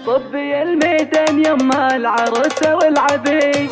طبي الميدان يما العروسة والعبي.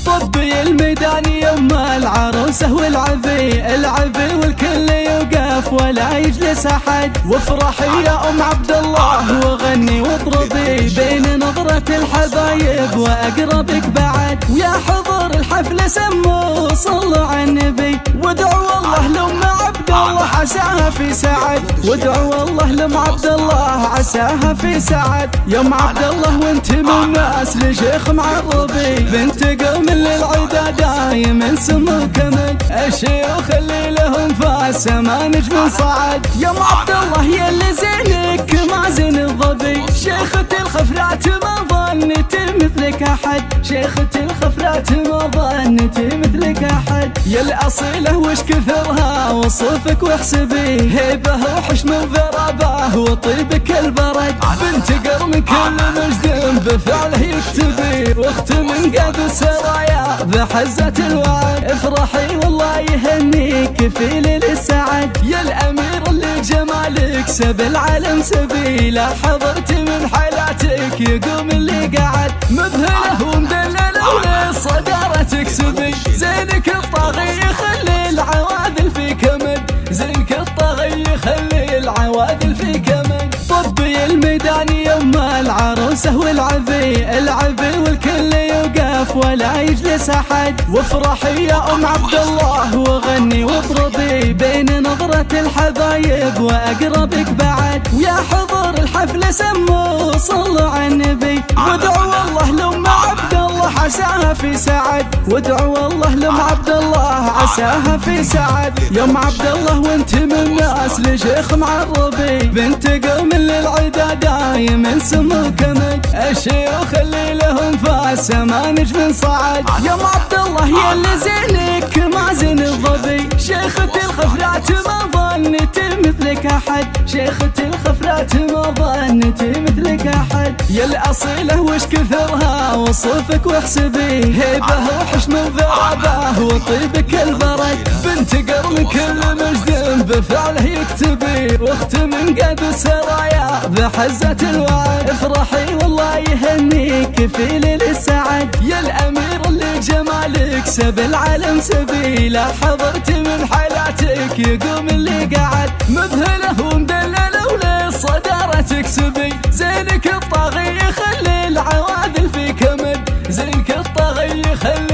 طبي الميدان يما العروسة والعبي، العبي والكل يوقف ولا يجلس أحد، وافرحي يا أم عبد الله وغني واطربي بين نظرة الحبايب وأقربك بعد، ويا حضور الحفل سموا صلوا على النبي، وادعوا الله لأم عبد الله عساها في سعد، وادعوا الله لأم عبد الله عساها في سعد. يا أم عبد الله وانت من ناس لشيخ معربي، بنت قوم للعدا دايم سمو كمد، الشيوخ اللي لهم فاس ما نجم صعد. يا أم عبد الله يا اللي زينك ما زين الظبي، شيخة الخفرات ما ظنت مثلك أحد، شيخة الخفرات ما ظنت مثلك أحد. يا الأصيلة وش كثرها وصوفك واحسبي، هيبة وحشم وذرابة وطيبك البرد، بنت قرن كل مجد بفعله يكتبي، واخت من قد السرايا بحزة الوعد. افرحي والله يهنيك في ليل السعد، يا الأمير اللي جمالك سب العالم سبيله، حضرت من حالاتك يقوم اللي قعد، مذهله ومدلله ولصدارتك سبي، زينك الطاغي يخلي العواذل في كمد، زينك الطاغي يخلي العواذل في كمد. طبي الميدان يما العروسة والعبي، العبي والكل يوقف ولا يجلس أحد، وافرحي يا أم عبد الله وغني واطربي بين نظرة الحبايب وأقربك بعد، ويا حضور الحفل سموا صلوا على النبي، وادعوا الله لأم عبد الله عساها في سعد، وادعوا الله لأم عبد الله عساها في سعد. يا أم عبد الله وانت من ناس لشيخ معربي، بنت قوم للعدا دايم سمو كمد، الشيوخ اللي لهم فاس ما نجم صعد. يا أم عبد الله يا اللي زينك ما زين الظبي، شيخة الخفرات ما ظنت مثلك أحد، شيخة الخفرات ما ظنت مثلك أحد. يا الأصيلة وش كثرها وصوفك واحسبي، هيبة وحشم وذرابة وطيبك البرد، بنت قرن كل مجد بفعله يكتبي، واخت من قد السرايا بحزة الوعد. افرحي والله يهنيك في ليل السعد، يا الأمير اللي جمالك سب العالم سبيله، حضرت من حالاتك يقوم اللي قعد، مذهله ومدلله ولصدارتك سبي، زينك الطاغي يخلي العواذل في كمد، زينك الطاغي يخلي